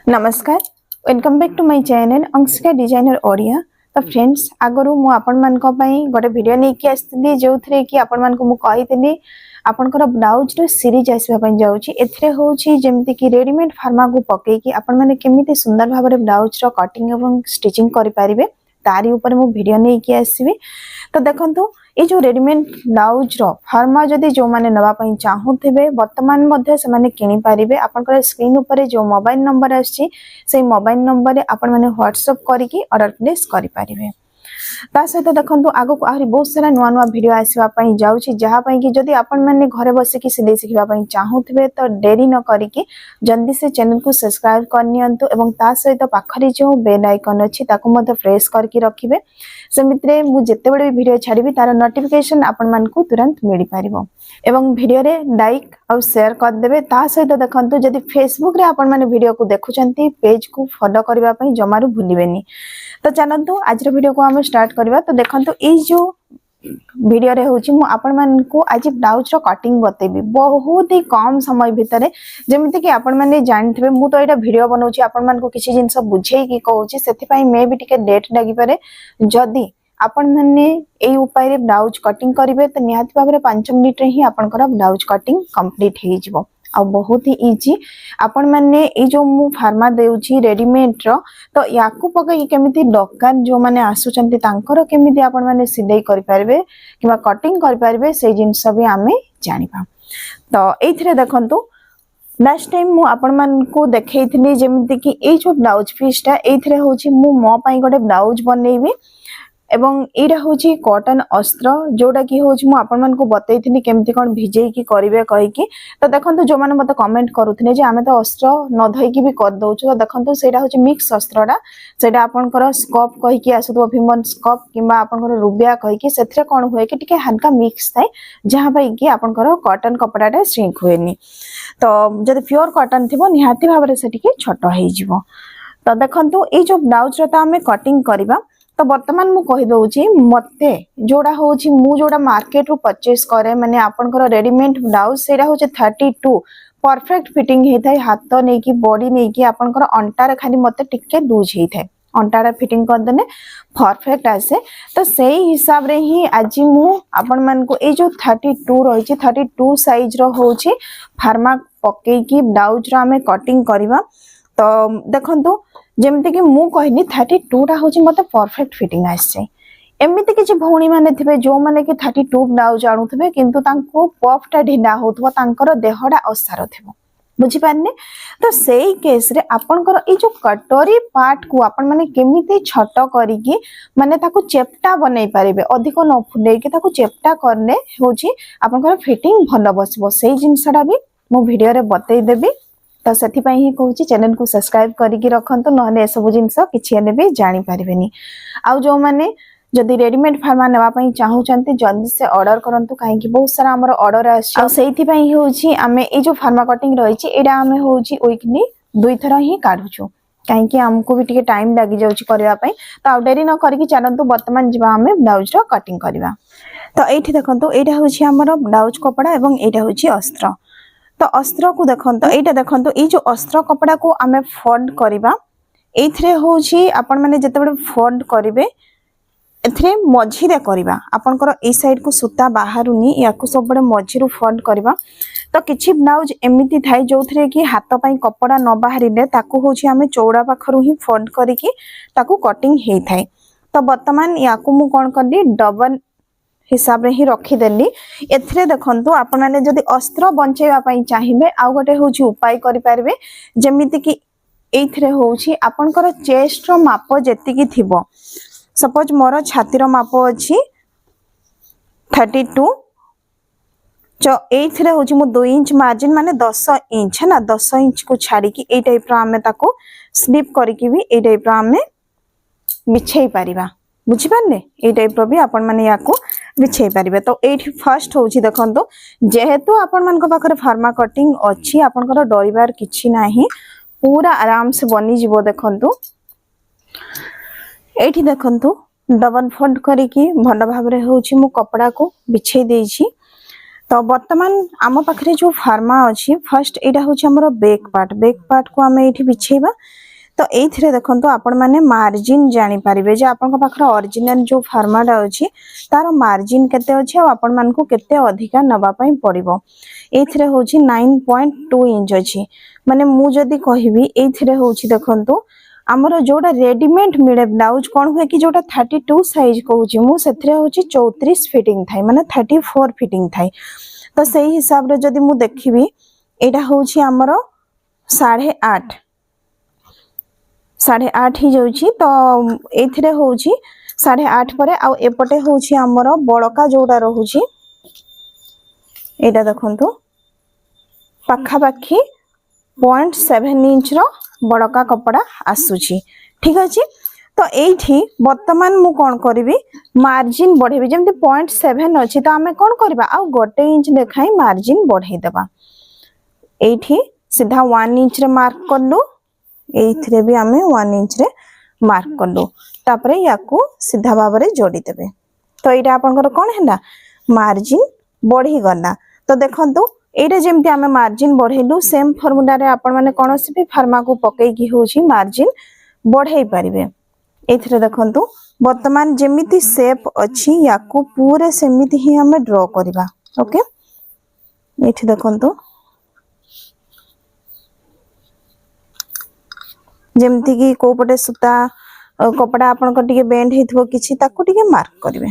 नमस्कार welcome back to my channel Anshika designer Odia. तो friends आगरू मु आपण मान को पई गोटे वीडियो नै कि आस्थिली जोथरे कि आपण मान को मु कहितली आपनकर ब्लाउज रो सीरीज आसीबा पई जाउची। एथरे होची जेमति कि रेडीमेड फार्मा को पके कि आपण माने केमिति सुंदर भाबरे ब्लाउज रो कटिंग एवं स्टिचिंग करि पारिबे तारी ऊपर मु वीडियो नै कि आसीबी। तो देखंतु ये जो रेडीमेड ब्लाउज रो फार्मा जदी जो माने नवा पई चाहुथिबे वर्तमान मध्ये से माने किनि पारिबे। आपनकर स्क्रीन ऊपर जो मोबाइल नंबर आछि से मोबाइल नंबर रे आपण माने व्हाट्सएप करिकि ऑर्डर प्लेस करि पारिबे। ता सहित देखंतु आगो को आहुरी बहुत सारा नुआ नुआ वीडियो आसीबा पई जाउची जहा पई कि जदी आपण माने घरे बसे कि सिलाई सिखबा पई चाहुथिबे तो देरी न करिकि जल्दी से चैनल को सब्सक्राइब करनियंतु एवं ता सहित पाखरी जो बेल आइकन अछि ताको मध्ये प्रेस करके रखिबे। सेमित्रे मु जेते बडे वीडियो छाड़ीबी तार नोटिफिकेशन आपण मान को तुरंत मिल पारिबो एवं वीडियो रे लाइक और शेयर कर देबे। ता सहित देखंतु जदी फेसबुक रे आपण माने वीडियो को देखुचंती पेज को फॉलो करबा पई जमारू भूलिबेनी। तो चलंतु आज रो वीडियो को हम स्टार्ट करबा। तो देखंतु ए जो वीडियो रे होची मु आपण मान को आज ब्लाउज रो कटिंग बतेबी बहुत ही कम समय भितरे जेमिति कि आपण माने जानथिबे। मु तो एटा वीडियो बनौची आपण मान को किछि जिंस बुझेई कि कहूची सेति पई मे भी टिके लेट लागि पारे। जदी आपण माने ए उपाय रे ब्लाउज कटिंग करिवे तो निहाती भाबरे 5 मिनिट रे ही आपनकर ब्लाउज कटिंग कंप्लीट हे जिवो आ बहुत ही इजी। आपण माने ए जो मु फार्मा देउची रेडीमेड रो तो याकू पकई केमिति डॉक्टर जो माने आसुचंती तांकर केमिति आपण माने सिलाई करि पारबे किबा कटिंग करि पारबे से जिंस भी आमे जानिबा। तो एथिरे देखंतु लास्ट टाइम मु आपण मान को देखैथिनी जेमिति कि ए जो ब्लाउज पीसटा एथिरे होची मु मो पई गोटे ब्लाउज बनेइबी एवं एटा होची कॉटन अस्त्र जोटा कि होची मु आपण मान को बतैथिनी केमति कोन भिजेई कि करिवे कहि कि। तो देखंतु जो माने मते कमेंट करूथने जे आमे तो अस्त्र न धई कि भी कर दउछु। तो देखंतु सेटा होची मिक्स अस्त्रडा सेटा आपनकर स्कोप कहि कि आसुतो भिमन स्कोप किबा आपनकर रुबिया कहि कि सेथरे कोन होय कि टिके हल्का मिक्स थाए जहां पई कि आपनकर कॉटन कपड़ाटा श्रिंक होएनी। तो जदि प्योर कॉटन थिबो निहाती भाबरे से टिके छोटो हेइ जिवो। तो देखंतु ए जो ब्लाउज रता हमें कटिंग करिबा। तो वर्तमान मु कहि दउची मते जोड़ा होची मु जोड़ा मार्केट रु परचेस करे माने आपनकर रेडीमेड ब्लाउज सेरा होचे 32 परफेक्ट फिटिंग हे थाय हाथ नै कि बॉडी नै कि आपनकर अंटार खाली मते टिके लूज हे थाय अंटार फिटिंग कर देने परफेक्ट आसे। तो सेही हिसाब रे ही आज मु आपन मान को ए जो 32 रहिछि 32 साइज रो होची फार्मा पके कि ब्लाउज रा हमें कटिंग करिवा। तो देखंतु जेमते कि मु कहनी 32 टा होची मते परफेक्ट फिटिंग आसे। एमिति कि भौणी माने थिबे जो माने कि 32 ब्लाउज आनुथबे किंतु तांको पफटा ढिला होथबो तांकर देहडा असार थिबो बुझी पारने। तो सेही केस रे आपनकर ए जो कटोरी पार्ट को आपन माने केमिति छोटो करिकि माने ताको चेप्टा बनै पारिबे अधिक न फुलै कि ताको चेप्टा करने होची आपनकर फिटिंग भलो बसबो सेही जिंसडा भी मु वीडियो रे बतै देबी। तो सेति पई ही कहूची चैनल को सब्सक्राइब करिकि रखंतु नहले ए सब जिंस किछि हेले भी जानि पारिबेनी। आ जो माने जदि रेडीमेड फार्मा नेवा पई चाहूचंती जल्दी से ऑर्डर करंतु काहे कि बहुत सारा हमर ऑर्डर आछि। आ सेति पई होची हमें ए जो फार्मा कटिंग रहिछि एडा हमें होची वीकली 2 थरा ही काढुछु काहे कि हमको भी टिके टाइम लागि जाउची करबा पई। तो आ देरी न करिकि चलंतु वर्तमान जिबा हमें ब्लाउज रो कटिंग करबा। तो एठी देखंतु एडा होची हमर ब्लाउज कपड़ा एवं एडा होची अस्त्र। तो अस्त्र को देखंतु एटा देखंतु ए जो अस्त्र कपड़ा को हमें फोल्ड करबा एथरे होची आपण माने जते बडे फोल्ड करिवे एथरे मझी रे करबा आपनकर ए साइड को सूता बाहरुनी याकु सब बडे मझी रु फोल्ड करबा। तो किछि ब्लाउज एमिति थाई जोथरे कि हाथ पई कपड़ा न बाहरिले ताकू होची हमें चौड़ा पाखरु ही फोल्ड करिकि ताकू कटिंग हेइ थाई। तो वर्तमान याकु मु कोन करली डबल हिसाब रे ही रखी देली। एथरे देखंतु आपण माने जदी अस्त्र बंचेबा पई चाहिबे आ गोटे होची उपाय करि पारबे जेमिति कि एथरे होची आपनकर चेस्ट रो माप जेति कि थिबो सपोज मोर छाती रो माप अछि 32 जो एथरे होची मु 2 इंच मार्जिन माने 10 इंच है ना 10 इंच को छाडी कि ए टाइप रो हमें ताको स्लिप करिकि भी ए टाइप रो हमें बिछेई परिबा बुझी पारले ए टाइप रो भी आपण माने याको बिछेई पारिबे। तो एठी फर्स्ट होची देखंतु जेहेतु आपण मान को पाखरे फार्मा कटिंग अछि आपनकर डरिबार किछि नाही पूरा आराम से बनी जिवो। देखंतु एठी देखंतु डबल फोल्ड करिकि भलो भाबरे होची मु कपड़ा को बिछेई देइछि। तो वर्तमान आम पाखे जो फार्मा अच्छी फर्स्ट यहाँ हूँ आम बैक पार्ट को आम ये बिछेबा तो ये देखो आपण मैंने मार्जिन जानीपारे जे आप ओरिजिनल जो फार्माटा अच्छी तार मार्जिन केते अच्छी आपण मान को केते अधिका नवापाई पड़ो ये हूँ 9.2 इंच अच्छी माने मु जदि कहबी ये हूँ देखो आमर जोटा रेडीमेड मिले ब्लाउज कौन हुए कि जोटा 32 साइज कहूँ मुझे 34 फिटिंग थाए माने 34 फिटिंग थाए तो से हिसाब रे जदि मु देखिबी एटा हूँ आमर 8.5 8.5 ही जाउची तो एथिरे हूँ 8.5 पर आउ एपटे हूँ आमर बड़का जोड़ा रहुची एटा देखंतु पाखापाखी 0.7 इंच रो बड़का कपड़ा आसुची ठीक अछि तो एठी वर्तमान मु कोन करबी मार्जिन बढ़ेबी जेमति 0.7 अछि तो आमे कोन करबा आ गोटे इंच देखाई मार्जिन बढ़े देबा एठी सीधा 1 इंच रे मार्क करलु एथिरे भी आमे 1 इंच रे मार्क करलु तापरे याकू सीधा भाबरे जोड़ी देबे तो एटा आपनकर कोन हैला मार्जिन बढ़ी गला तो देखंतु एटा जेमति आमे मार्जिन बढ़ेलु सेम फार्मूला रे आपण माने कोनोसी भी फार्मा को पकई की होची मार्जिन बढ़ाई पारिबे एथिरे देखंतु वर्तमान जेमिति शेप अछि याकू पूरे सेमिति ही हमें ड्रॉ करबा ओके एथि देखंतु जेमिति की को पटे सुता कपड़ा आपन को टिके बेंड हेथबो किछि ताकू टिके मार्क करबे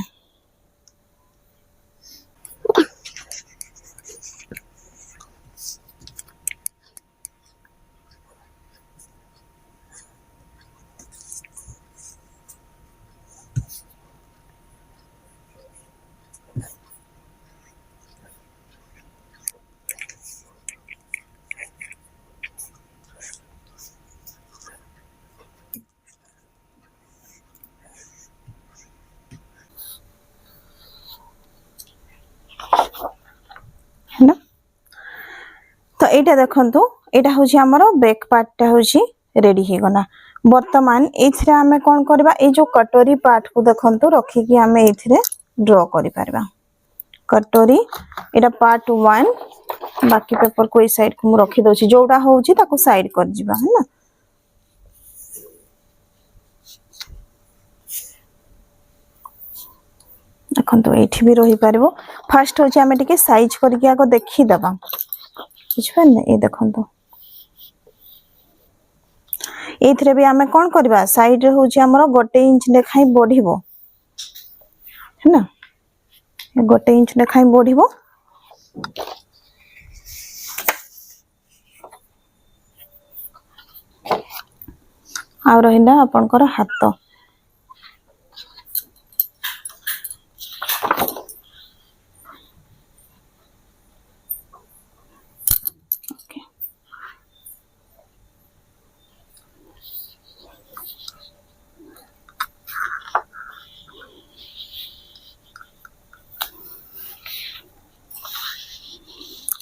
है ना तो एटा देखंतु एटा होची हमर बैक पार्ट टा होची रेडी हे गना वर्तमान एथिरे हमें कोन करबा ए जो कटोरी पार्ट को देखंतु रखी कि हमें एथिरे ड्रॉ करि परबा कटोरी एटा पार्ट 1 बाकी पेपर को ई साइड को मु रखी दोची जोडा होची ताको साइड कर जिबा है ना देखंतु एठी भी रही परबो फर्स्ट होची हमें टिके साइज करके आको देखि दबा बुझिपन ए देखंतु एथिरे भी हमें कोन करबा साइड रे होची हमर 1 इंच लेखाई बढ़िबो है ना 1 इंच लेखाई बढ़िबो आ रहिला आपनकर हाथ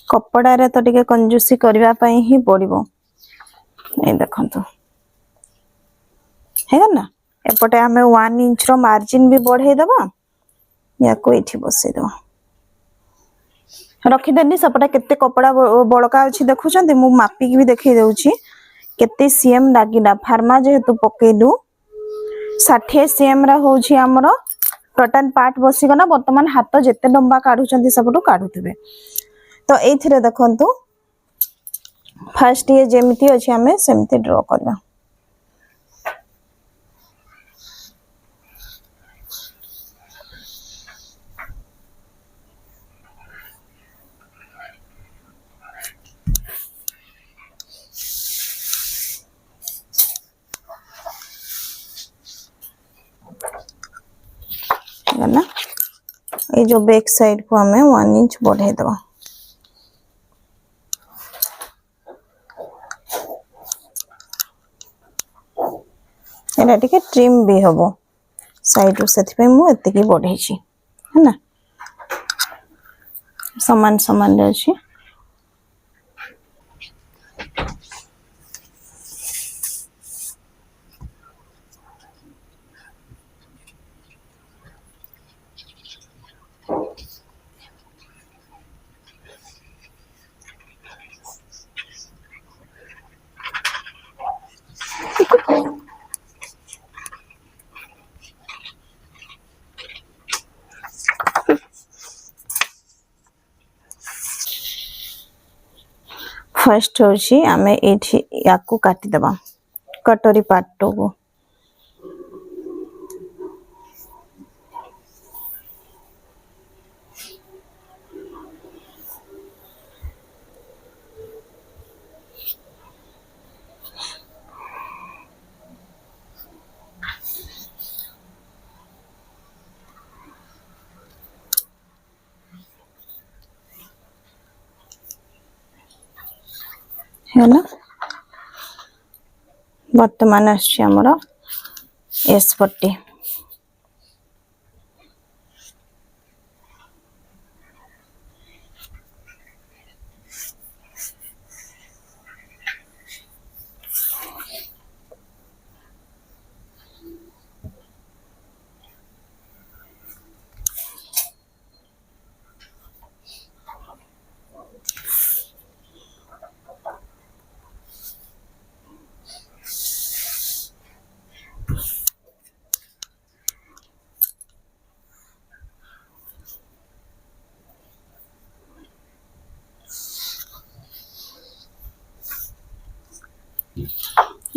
कपड़ा रे तो टिके कंजूसी करबा पई ही पड़िबो ए देखंतु है ना एपटे हमें 1 इंच रो मार्जिन भी बढ़े दबा या को एठी बसे दो रखी देनी सपटा केते कपड़ा बळका अछि देखु छथि मु मापी की भी देखै देउछि केते सीएम लागिला फार्मा जेहेतु पकेलु 60 सीएम रा होछि हमरो टोटल पार्ट बसी गना वर्तमान हाथ जेते लंबा काढु छथि सबटु काढुथिबे तो एथिरे देखंतु फर्स्ट ये जेमिति अछि हमें सेमिति ड्रॉ करबा ना ये जो बैक साइड को हमें 1 इंच बढ़े दबा एटा टिके ट्रिम भी हबो साइड रो सेति पे मु एते की बढ़े छी है ना समान समान रे छी फर्स्ट होची आमे एठी याकू काटी देबा कटोरी पार्ट 2 को है ना वर्तमान आछि हमर एस पट्टी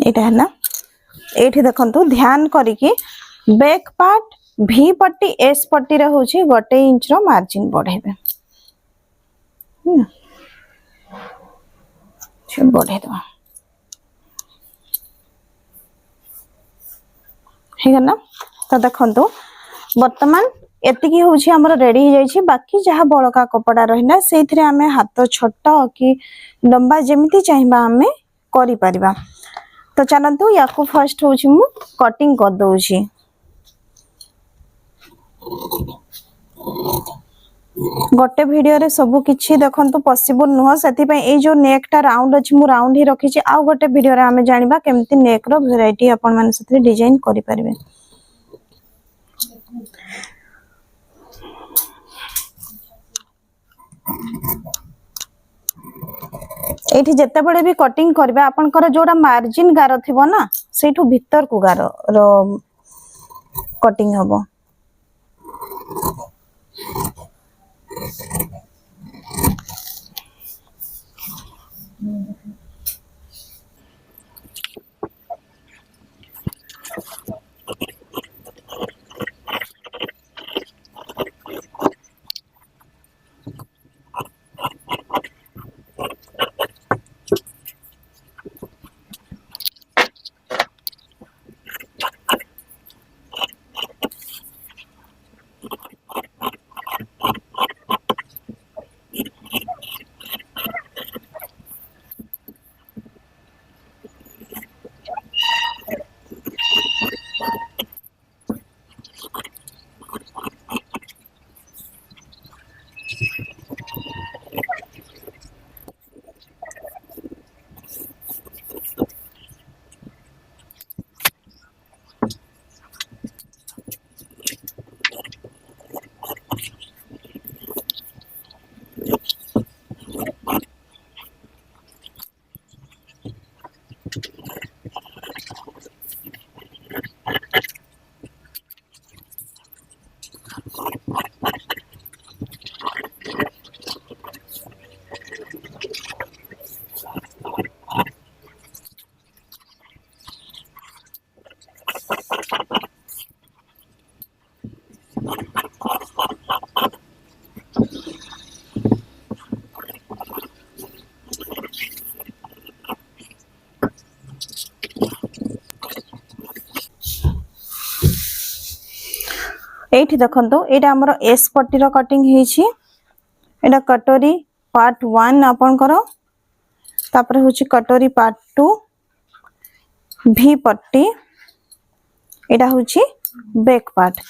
एटा है ना एठी देखंतु ध्यान करिकि बैक पार्ट भी पट्टी एस पट्टी रे होची 1 इंच रो मार्जिन बढ़ेबे बढ़े दो है ना तो देखंतु वर्तमान एतिकी होची हमर रेडी हो जाईची बाकी जहा बळका कपड़ा रहिना सेथिरे हमें हाथ छोटा कि लंबा जेमिति चाहिबा हमें करि परिबा तो चलतु याकू फर्स्ट होची मु कटिंग कर दोची गोटे वीडियो रे सब किछि देखंतु पॉसिबल नुह सेति पय ए जो नेक टा राउंड अछि मु राउंड ही रखी छी आ गोटे वीडियो रे हमें जानिबा केमति नेक रो वैरायटी अपन मन सेति डिजाइन करि परिबे एठी जत्ते बडे भी कटिंग करबे आपन कर जोडा मार्जिन गारो थिबो ना सेठू भीतर को गारो रो कटिंग हबो एठी देखंतो एटा हमर एस पट्टी रो कटिंग हेछि एटा कटोरी पार्ट 1 आपन करो तापर होछि कटोरी पार्ट 2 भी पट्टी एटा होछि बैक पार्ट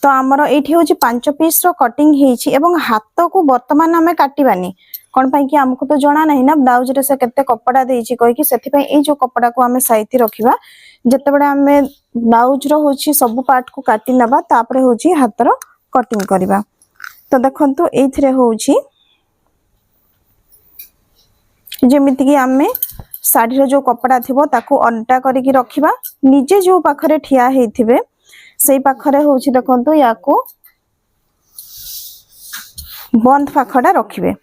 तो हमर एठी होछि 5 पीस रो कटिंग हेछि एवं हाथ को वर्तमान हमें काटिबानी कोन पई कि हमको तो जाना नहीं ना ब्लाउज रे से केते कपड़ा देछि कहि कि सेति पई ए जो कपड़ा को हमें साइती रखिबा जते बडे हमें ब्लाउज रो होछि सब पार्ट को काटी नबा तापरे होछि हाथ रो कटिंग करबा तो देखंतु एथिरे होछि जेमिति कि हमें साड़ी रो जो कपड़ा थिबो ताकू अंटा करी कि रखिबा निजे जो पाखरे ठिया हेथिबे सेई पाखरे होछि देखंतु याको बंद पाखडा रखिबे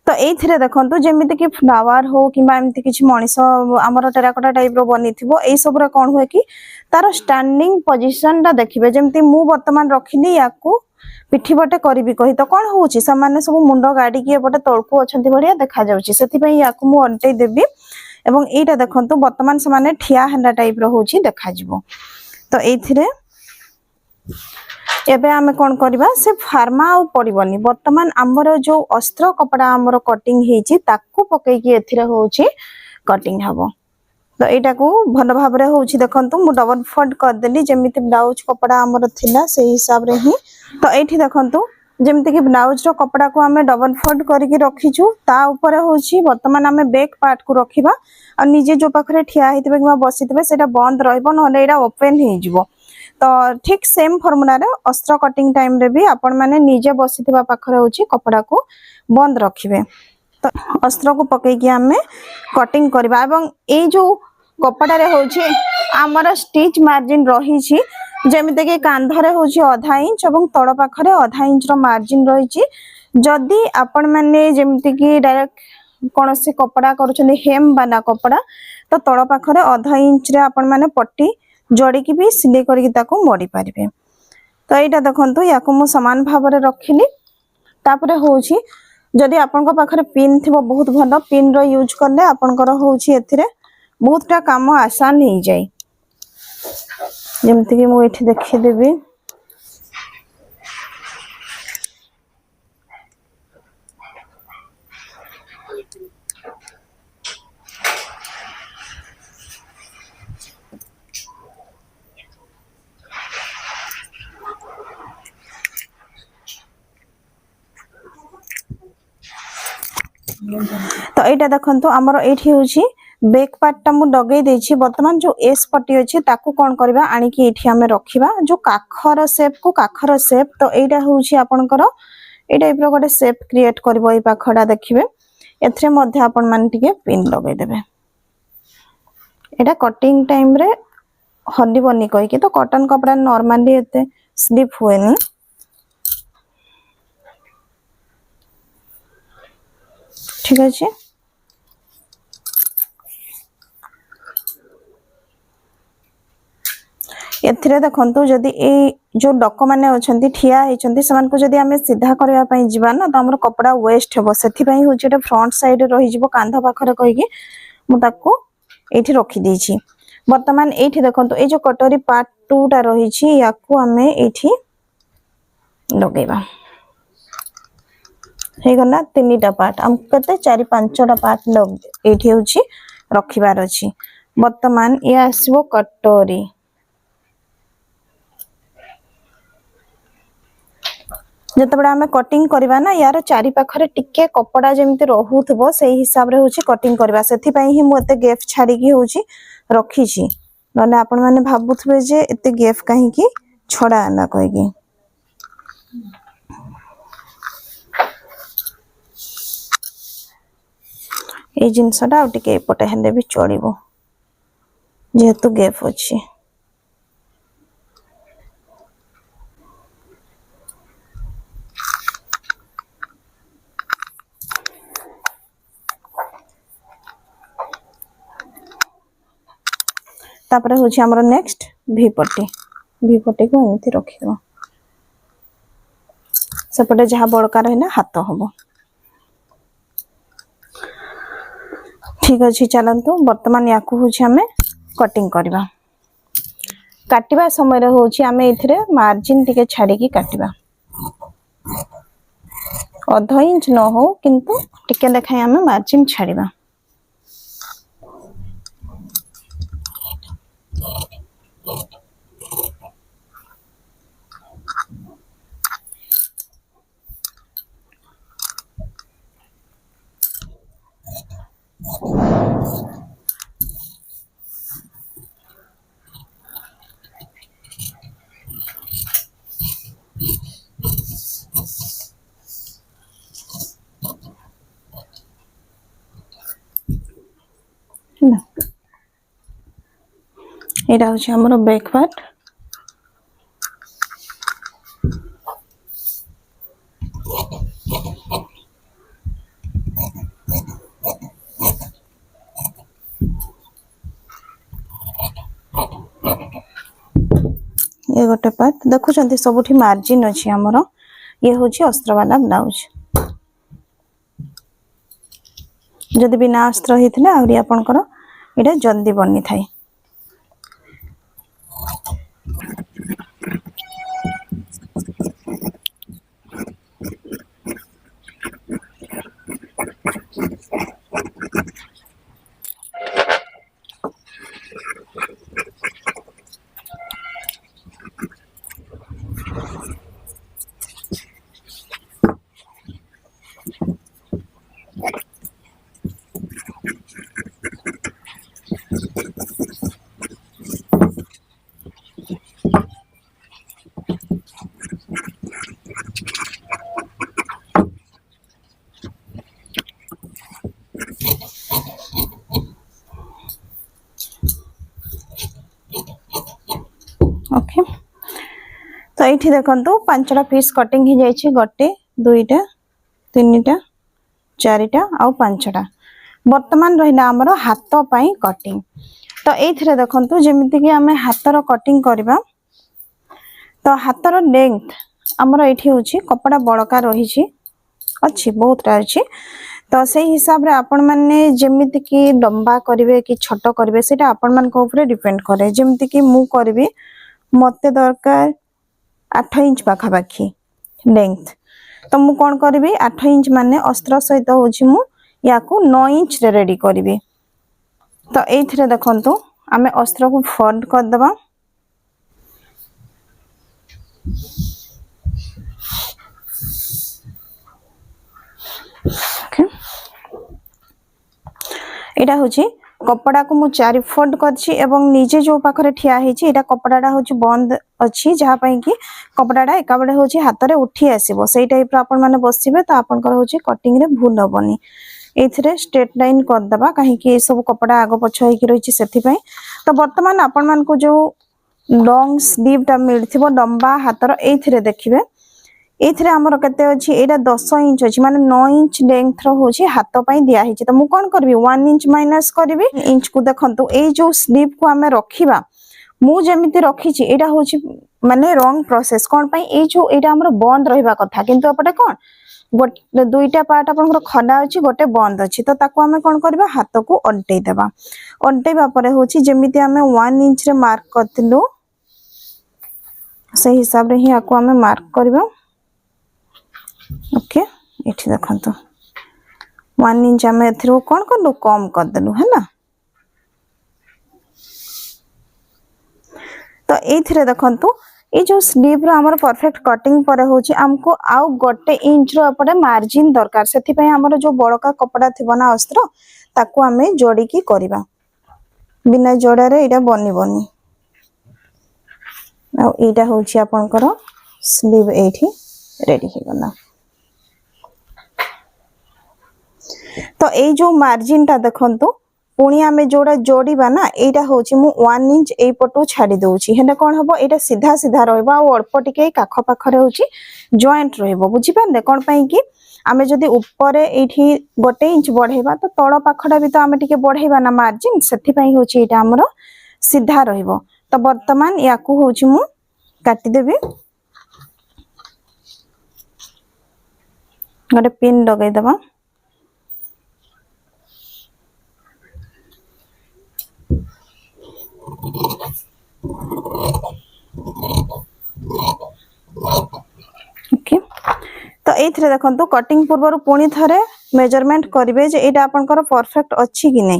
तो एथिरे देखंतु जेमिति कि फ्लावर हो किबा एमति किछि मनिष हमर टेराकोटा टाइप रो बनिथिबो एई सब रे कोन होय कि तार स्टैंडिंग पोजीशन ता देखिबे जेमति मु वर्तमान रखिली याकू पिठी बटे करबी कहि तो कोन होउची सामान्य सब मुंडो गाडी कि एबटे तळकू अछंती बढिया देखा जाउची सेति पई याकू मु अंटै देबी एवं एटा देखंतु वर्तमान समाने ठिया हंडा टाइप रो होउची देखा जिवो तो एथिरे एबे आमे कोन करबा से फार्मा आ पड़िबनी वर्तमान हमर जो अस्त्र कपड़ा हमर कटिंग हेची ताकू पकै कि एथिरे होउची कटिंग हबो तो एटा को भल भाबरे होउची देखंतु मु डबल फोल्ड कर देली जेमिति ब्लाउज कपड़ा हमर थिला से हिसाब रे ही तो एठी देखंतु जेमिति कि ब्लाउज रो कपड़ा को हमें डबल फोल्ड करके रखिछु ता ऊपर होउची वर्तमान हमें बैक पार्ट को रखिबा आ निजे जो पाखरे ठिया हेतिबे किबा बसितबे सेटा बंद रहइबो नले एटा ओपन हे जिवो तो ठीक सेम फॉर्मूला रे अस्त्र कटिंग टाइम रे भी आपण माने निजे बसितबा पाखरे होउची कपड़ा को बंद रखिबे तो अस्त्र को पकै कि हमें कटिंग करबा एवं ए जो कपड़ा रे होउची हमर स्टिच मार्जिन रही छी जेमिते कि कांधरे होउची आधा इंच एवं तळ पाखरे आधा इंच रो मार्जिन रही छी जदी आपण माने जेमिते कि डायरेक्ट कोनसे कपड़ा करूछनी हेम बाला कपड़ा तो तळ पाखरे आधा इंच रे आपण माने पट्टी जोड़ी की भी सिलाई करके ताको मोड़ी पारिबे तो एटा देखंतु याको मु समान भाव रे रखिली तापरे होउची जदी आपन को पाखरे पिन थिबो बहुत भलो पिन रो यूज करले आपन को होउची एथिरे बहुतटा काम आसान हो जाए जेमति कि मु एठी देखि देबी तो एटा देखंतु हमर एठी होउची बैक पार्ट टा मु लगे देछि वर्तमान जो एस पट्टी अछि ताकू कोन करबा आनी कि एठी हमें रखिबा जो काखर शेप तो एटा होउची आपनकर ए टाइप रो गोटे शेप क्रिएट करबो ए पाखडा देखिबे एथरे मध्ये आपन मान टिके पिन लगे देबे एटा कटिंग टाइम रे हड्डी बनी कहि कि तो कॉटन कपड़ा नॉर्मली एते स्लिप होएनी ठीक अछि एथिरे देखंतु जदी ए जो डक माने अछंती ठिया हेचंती समान को जदी हमें सीधा करबा पई जिबा ना त हमर कपड़ा वेस्ट हेबो सेथि पई होची एटा फ्रंट साइड रही जिवो कांधा पाखरे कहि कि मु ताको एठी रखी देछि वर्तमान एठी देखंतु ए जो कटोरी पार्ट 2 टा रही छि याकू हमें एठी लगेबा हे गला तीनटा पार्ट हम कते 4-5टा पार्ट लग एठी होची रखिबार अछि वर्तमान ए आसीबो कटोरी जतबडा हमें कटिंग करबा ना यार चारि पाखरे टिके कपड़ा जेमिति रहउथबो सेही हिसाब रे होची कटिंग करबा सेथि पई ही मु एते गैप छाडी की होची रखी छी नले आपण माने भाबुथबे जे एते गैप काहे की छडा ना कहि की ए जिंसडा आ टिके एपटे हेले भी चलिबो जेहेतु गैप अछि तापरे होची हमर नेक्स्ट भी पट्टी को एमती रखिबो सेपटे जहा बड़का रहना हाथ हबो ठीक अछि चलंतु वर्तमान याकू होची हमें कटिंग करबा काटिबा समय रे होची हमें इथरे मार्जिन टिके छाडी की काटिबा आधा इंच न हो किंतु टिके देखाय हमें मार्जिन छाडीबा एटा होची हमरो बैक पार्ट ए गोटे पार्ट देखुं सबुठी मार्जिन अच्छी आमर ये हूँ अस्त्र वाला ब्लाउज जदि बिना अस्त्र होता आहरी आपंकर यहाँ जल्दी बनी थाए। ओके तो ये देखो पांचटा पीस कटिंग हो जाए गोटे दुईटा तीनटा चारिटा आउ पांचटा वर्तमान रहा आमर हाथ पाई कटिंग तो ये देखो जमीती कि आम हाथर कटिंग करवा तो हाथर लेंथ आमर ये हूँ कपड़ा बड़का रही अच्छी बहुत अच्छी तो से हिसाब रे आपण माने जेमिति कि लंबा करिवे कि छोट करिवे सेटा आपण मान को ऊपर डिपेंड करे जेमिति कि मु करबी मते दरकार 8 इंच पाखा पाखी लेंथ तो मु कोन करबी 8 इंच माने अस्त्र सहित होछि मु याकू 9 इंच रे रेडी करबी तो एथिरे देखंतु आमे अस्त्र को फोल्ड कर दबा एटा होछि कपड़ा को मु चारि फोल्ड करछि एवं नीचे जो पाखरे ठिया हेछि एटा कपड़ाडा होछि बंद अछि जहा पई कि कपड़ाडा एका बडे होछि हाथ रे उठी आसीबो सेई टाइप रो आपण माने बसिबे तो आपनकर होछि कटिंग रे भूल होबनी एथिरे स्ट्रेट लाइन कर दबा काहे कि ए सब कपड़ा आगो पछ होई कि रहिछि सेथि पई तो वर्तमान आपण मान को जो लॉन्ग स्लीव टा मिलथिबो लंबा हाथर एथिरे देखिबे एथिरे हमर कते अछि एटा 10 इंच अछि माने 9 इंच लेंथ रो होछि हाथ पई दिया हिछि तो मु कोन करबी 1 इंच माइनस करबी इंच को देखंतु ए जो स्लीव को हमें रखिबा मु जेमिति रखिछि एटा होछि माने रॉन्ग प्रोसेस कोन पई ए जो एटा हमर बंद रहिबा कथा किंतु अपटे कोन गोटे दुईटा पार्ट आपनकर खडा अछि गोटे बंद अछि तो ताको हमें कोन करबा हाथ को अल्टै देबा अल्टैबा परे होछि जेमिति हमें 1 इंच रे मार्क करतिलु से हिसाब रे ही आको हमें मार्क करबा ओके एठी देखंतु 1 इंच हमें एथरो कोन करलु कम कर देलु है ना तो एथिरे देखंतु ए जो स्लीव रो हमर परफेक्ट कटिंग परे होछि हमको आउ गोटे इंच रो अपडे मार्जिन दरकार सेथि पई हमर जो बड़का कपड़ा थिबो ना अस्त्र ताको हमें जोड़ी की करबा बिना जोड़ा रे एटा बनी बनी आ एटा होछि आपनकर स्लीव एठी रेडी हे गला तो ए जो मार्जिन ता देखंतु पुणी आमे जोड़ा जोड़ीबा ना एटा होछि मु 1 इंच ए पटो छाडी दोछि हेना कोन हबो एटा सीधा सीधा रहबो आ अल्प टिके काख पाखरे होछि जॉइंट रहबो बुझि पाले कोन पई कि आमे जदी ऊपर एठी गोटे इंच बढ़ेबा तो तळ पाखडा भी तो आमे टिके बढ़ेबा ना मार्जिन सेथि पई होछि एटा हमरो सीधा रहबो तो वर्तमान याकू होछि मु काटी देबी गोटे पिन लगाई दबा ओके तो एथिरे देखंतु कटिंग पूर्व पुणी थरे मेजरमेंट करिवे जे एटा आपनकर परफेक्ट अछि कि नै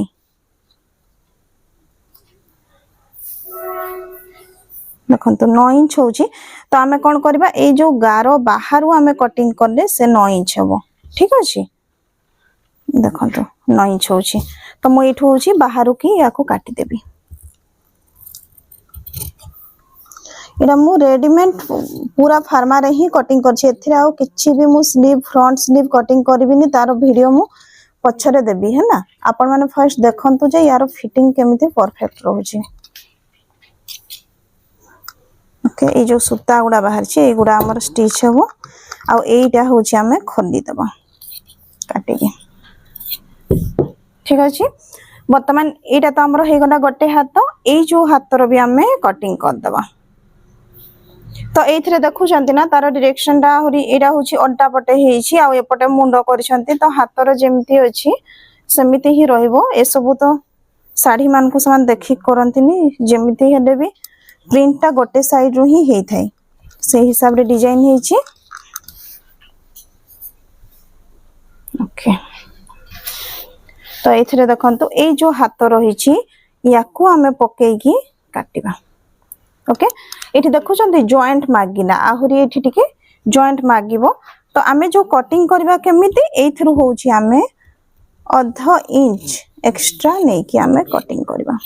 देखंतु 9 इंच होछि तो आमे कोन करबा ए जो गारो बाहरु आमे कटिंग करले से 9 इंच हबो ठीक अछि देखंतु 9 इंच होछि तो मु एठु होछि बाहरु की याको काटी देबी एटा मु रेडीमेड पूरा फार्मा रे ही कटिंग करछि एथिरे आ किछि भी मु स्लीव फ्रंट स्लीव कटिंग करबिनी तारो वीडियो मु पछरे देबी है ना आपण माने फर्स्ट देखंतु जे यार फिटिंग केमिति परफेक्ट रहउछि ओके ए जो सूता गुडा बाहर छी ए गुडा हमर स्टिच हबो आ एटा होछि हमें खोली देबा काटी के ठीक अछि वर्तमान एटा त हमर हे गला गोटे हाथ ए जो हाथ रो भी हमें कटिंग कर देबा तो एथिरे देखुछंती ना तार डायरेक्शन टा होरी एडा होची अड्डा पटे हेछि आ एपटे मुंडो करछंती तो हातर जेमती अछि सेमिति ही रहइबो ए सब तो साड़ी मान को समान देखि करंतिनी जेमिति हेले भी प्रिंट टा गोटे साइड रु ही हेइ थाई से हिसाब रे डिजाइन हेछि ओके तो एथिरे देखंतु ए जो हाथ रहिछि याकू हमें पकेकी काटिबा ओके एठी देखुछंती जॉइंट मागिना आहुरी एठी टिके जॉइंट मागिबो तो आमे जो कटिंग करबा केमिति एथिरु होछि आमे आधा इंच एक्स्ट्रा नै कि आमे कटिंग करबा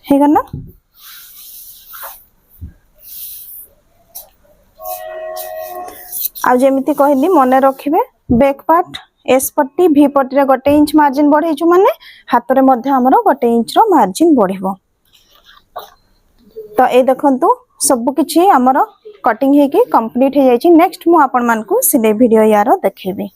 हेगा ना आ जेमिति कहली मने रखिबे बैक पार्ट एस पट्टी भी पट्टी रे गोटे इंच मार्जिन बढ़ेछु माने हाथ रे मध्ये हमरो गोटे इंच रो मार्जिन बढ़िबो तो ए देखंतु सब किछि हमरो कटिंग हे कि कंप्लीट हे जायछि नेक्स्ट मु आपन मान को सिले वीडियो यारो देखेबी।